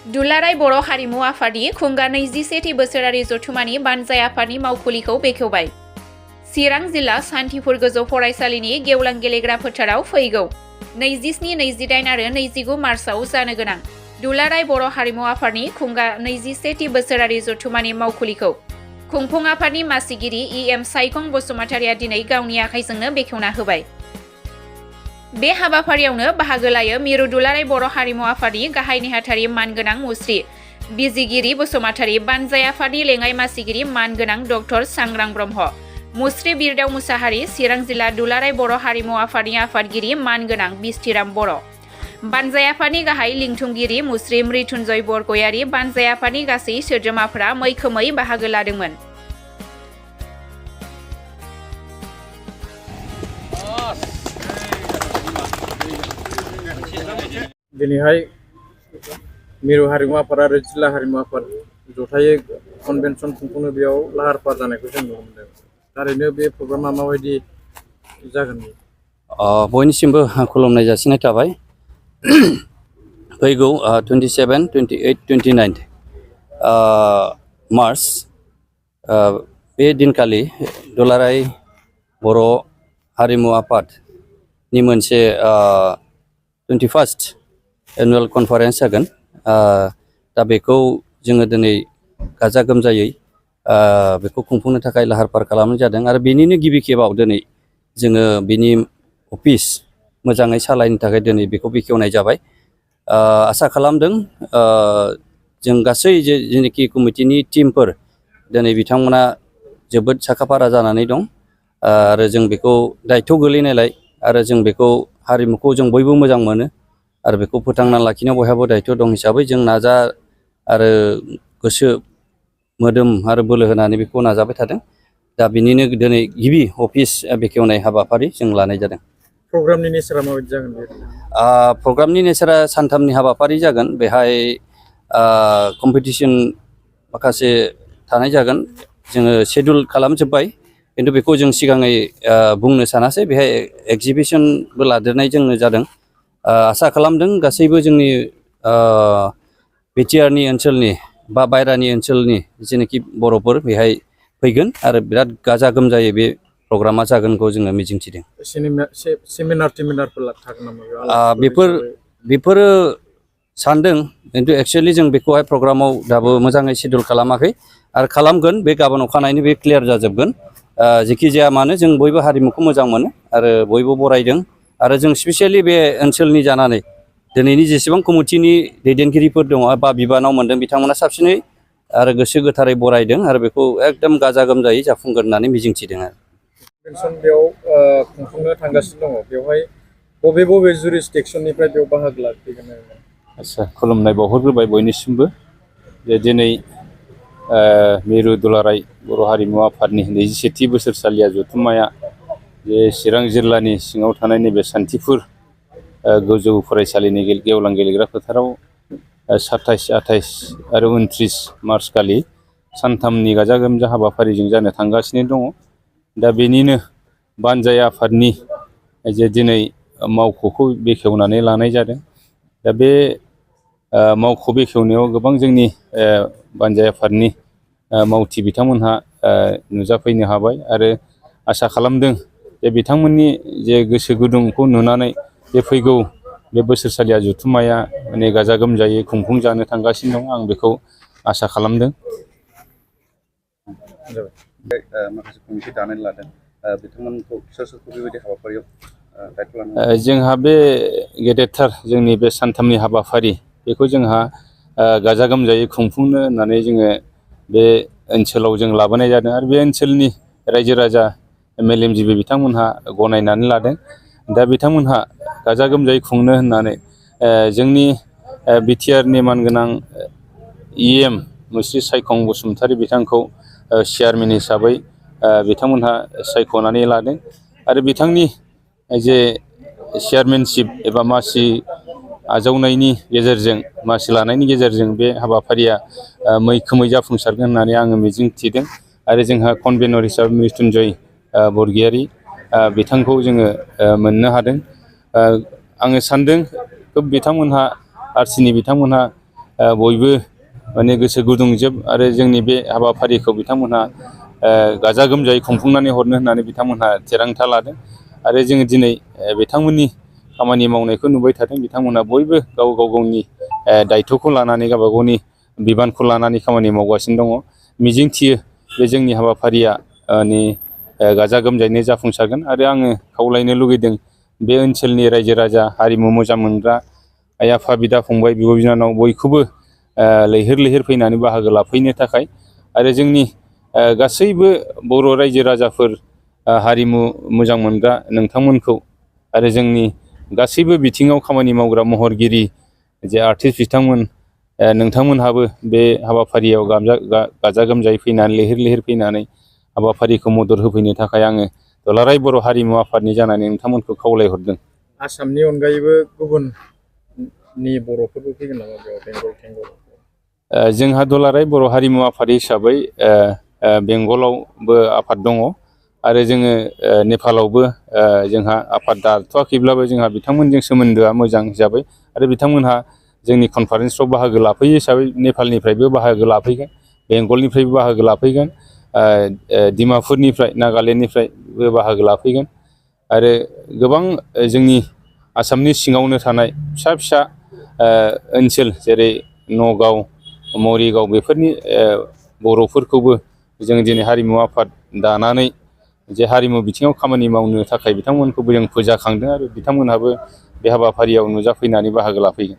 दुलाराय बर' हारिमु आफादनि खुंगा 21थि बोसोरारि जथुमानि बानजाय आफादनि मावखुलिखौ बेखेवबाय। चिरां जिल्ला सान्थिपुर गोजौ फरायसालिनि गेवलां गेलेग्रा फोथाराव फैगौ 27, 28 आरो 29 मार्चआव जानो गोनां दुलाराय बर' हारिमु आफादनि खुंगा 21थि बोसोरारि जथुमानि मावखुलिखौ खुंफुं आफादनि मासिगिरि इ.एम. सायखं बसुमतारिया दिनै गावनि आखाइजोंनो बेखेवना होबाय। बे हाबाफारियावनो बाहागो लायो मिरु दुलाराय बर' हारिमु आफादनि गाहाय नेहाथारि मानगोनां मुस्रि बिजिगिरि बसुमतारि, बानजाय आफादनि लेङाइ मासिगिरि मानगोनां ड. सांग्रां ब्रह्म, मुस्रि बिरदाव मुसाहारि, चिरां जिल्ला दुलाराय बर' हारिमु आफादनि आफादगिरि मानगोनां बिस्थिराम बर', बानजाय आफादनि गाहाय लिंथुमगिरि मुस्रि मृत्युंजय बरगयारि, बानजाय आफादनि गासै सोद्रोमाफोरा मैखोमै बाहागो लादोंमोन। दिनैहाय मिरु हारिमु आफाद आरो जिल्ला हारिमु आफाद जथायै कनभेनसन खुंफुंनो बेयाव लाहार फाहार जानायखौ जों नुनो मोनदों। थारैनो बे प्रग्रामा माबायदि जागोन? बयनिसिमबो खुलुमनाय जासिनाय थाबाय। फैगौ 27, 28, 29 मार्च बे दिनखालि दुलाराय बर' हारिमु आफादनि मोनसे 21st एनुवेल कनफारेन्स जागोन। दा बेखौ जोङो दिनै गाजा गोमजायै बेखौ खुंफुंनो थाखाय लाहार फाहार खालामनाय जादों आरो बेनिनो गिबि खेबाव दिनै जोङो बिनि अफिस मोजाङै सालायनो थाखाय दिनै बेखौ बेखेवनाय जाबाय। आसा खालामदों जों गासै जेनोखि कमिटिनि टीमफोर दिनै बिथांमोना जोबोद साखाफारा जानानै दं आरो जों बेखौ दायथ' गोलैनायलाय आरो जों बेखौ हारिमुखौ जों बयबो मोजां मोनो आरो बेखौ फोथांना लाखिनायाव बयहाबो दायथ' दं हिसाबै जों नाजा आरो गोसो मोदोम आरो बोलो होनानै बेखौ नाजाबाय थादों। दा बिनिनो दिनै गिबि अफिस बेखेवनाय हाबाफारि जों लानाय जादों। प्रग्रामनि नेचारा माबायदि जागोन? प्रग्रामनि नेचारा सानथामनि हाबाफारि जागोन। बेहाय कम्पिटिसन माखासे थानाय जागोन। जोङो शेड्युल खालामजोब्बाय, खिन्थु बेखौ जों सिगाङै बुंनो सानासै। बेहाय एक्जिबिसनबो लादेरनाय जोंनो जादों। आसा खालामदों गासैबो जोंनि बिटिआरनि ओनसोलनि बा बायरानि ओनसोलनि जेनोखि बर'फोर बेहाय फैगोन आरो बिराद गाजा गोमजायै बे प्रग्रामा जागोनखौ जोङो मिजिंथिदों। सेमिनारफोर थागोन नामा? बेफोरो सानदों, खिन्थु एक्सुवेलि जों बेखौहाय प्रग्रामाव दाबो मोजाङै शेड्युल खालामाखै आरो खालामगोन। बे गाबोन अखानायैनो बे क्लियार जाजोबगोन। जेखि जाया मानो जों बयबो हारिमुखौ मोजां मोनो आरो बयबो बरायदों आरो जों स्पेसियेलि बे ओनसोलनि जानानै दिनैनि जेसेबां कमिटिनि दैदेनगिरिफोर दङ बा बिबानाव मोनदों बिथांमोना साबसिनै आरो गोसो गोथारै बरायदों आरो बेखौ एकदम गाजा गोमजायै जाफुंगोन होननानै मिजिंथिदों आरो। कनभेनसन बेयाव खुंफुंनो थांगासिनो दङ, बेवहाय बबे जुरिसडिक्सननिफ्राय बेयाव बाहागो लाफैगोन? आच्चा, खुलुमनाय बावहरग्रोबाय बयनिसिमबो जे दिनै मिरु दुलाराय बर' हारिमु आफादनि 21थि बोसोरसालिया जथुम्माया जे चिरां जिल्लानि सिङाव थानाय नैबे सान्थिपुर गोजौ फरायसालिनि गेवलां गेलेग्रा फोथाराव 27, 28 आरो 29 मार्च खालि सानथामनि गाजा गोमजा हाबाफारिजों जानो थांगासिनो दङ। दा बेनिनो बानजाय आफादनि जे दिनै मावख'खौ बेखेवनानै लानाय जादों। दा बे मावख' बेखेवनायाव गोबां जोंनि बानजाय आफादनि मावथि बिथांमोनहा नुजाफैनो हाबाय आरो आसा खालामदों जे बिथांमोननि जे गोसो गुदुंखौ नुनानै जे फैगौ बे बोसोरसालिया जथुम्माया माने गाजा गोमजायै खुंफुंजानो थांगासिनो दं, आं बेखौ आसा खालामदों। माखासे कमिटि दानानै लादों, बिथांमोनखौ सोरखौ बेबायदि हाबाफारियाव दायथ' लानो? जोंहा बे गेदेरथार जोंनि बे सानथामनि हाबाफारि बेखौ जोंहा गाजा गोमजायै खुंफुंनो होननानै जोङो बे ओनसोलाव जों लाबोनाय जादों आरो बे ओनसोलनि रायजो राजा मेलेमजिबि बिथांमोनहा गनायनानै लादों। दा बिथांमोनहा गाजा गोमजायै खुंनो होननानै जोंनि बिटिआरनि मानगोनां इ.एम. मुस्रि सायखं बसुमतारि बिथांखौ चेयारमेन हिसाबै बिथांमोनहा सायख'नानै लादों आरो बिथांनि जे चेयारमेनशिप एबा मासि आजावनायनि गेजेरजों, मासि लानायनि गेजेरजों बे हाबाफारिया मैखोमै जाफुंसारगोन होननानै आङो मिजिंथिदों आरो जोंहा कनभेनर हिसाबै मृत्युंजय बरगयारि बिथांखौ जोङो मोननो हादों। आङो सानदों खोब बिथांमोनहा आरसिनि बिथांमोनहा बयबो माने गोसो गुदुंजोब आरो जोंनि बे हाबाफारिखौ बिथांमोनहा गाजा गोमजायै खुंफुंनानै हरनो होननानै बिथांमोनहा थिरांथा लादों आरो जोङो दिनै बिथांमोननि खामानि मावनायखौ नुबाय थादों। बिथांमोनहा बयबो गाव गावनि दायथ'खौ लानानै गावबा गावनि बिबानखौ लानानै खामानि मावगासिनो दङ। मिजिंथियो बे जोंनि हाबाफारिया गाजा गोमजायैनो जाफुंसारगोन आरो आङो खावलायनो लुगैदों बे ओनसोलनि रायजो राजा हारिमु मोजां मोनग्रा आइ आफा बिदा फंबाय बिब' बिनानाव बयखौबो लैहोर लैहोर फैनानै बाहागो लाफैनो थाखाय आरो जोंनि गासैबो बर' रायजो राजाफोर हारिमु मोजां मोनग्रा नोंथांमोनखौ आरो जोंनि गासैबो बिथिङाव खामानि मावग्रा महरगिरि जे आर्टिस्ट बिथांमोन नोंथांमोनहाबो बे हाबाफारियाव गाजा गोमजायै फैनानै लैहोर लैहोर फैनानै हाबाफारिखौ मदद होफैनो थाखाय आङो दुलाराय बर' हारिमु आफादनि जानानै नोंथांमोनखौ खावलायहरदों। आसामनि अनगायैबो गुबुननि बर'फोरबो फैगोन नामा बेयाव बेंगल थेंगल? जोंहा दुलाराय बर' हारिमु आफाद हिसाबै बेंगलावबो आफाद दङ आरो जोङो नेपालावबो जोंहा आफाद दाथ'वाखैब्लाबो जोंहा बिथांमोनजों सोमोन्दोआ मोजां हिसाबै आरो बिथांमोनहा जोंनि कनफारेन्सफ्राव बाहागो लाफैयो हिसाबै नेपालनिफ्रायबो बाहागो लाफैगोन, बेंगलनिफ्रायबो बाहागो लाफैगोन, डिमापुरनिफ्राय नागालेण्डनिफ्रायबो बाहागो लाफैगोन आरो गोबां जोंनि आसामनि सिङावनो थानाय फिसा फिसा ओनसोल जेरै नगाव, मरिगाव बेफोरनि बर'फोरखौबो जों दिनै हारिमु आफाद दानानै जे हारिमु बिथिङाव खामानि मावनो थाखाय बिथांमोनखौबो जों फोजाखांदों आरो बिथांमोनहाबो बे हाबाफारियाव नुजाफैनानै बाहागो लाफैगोन।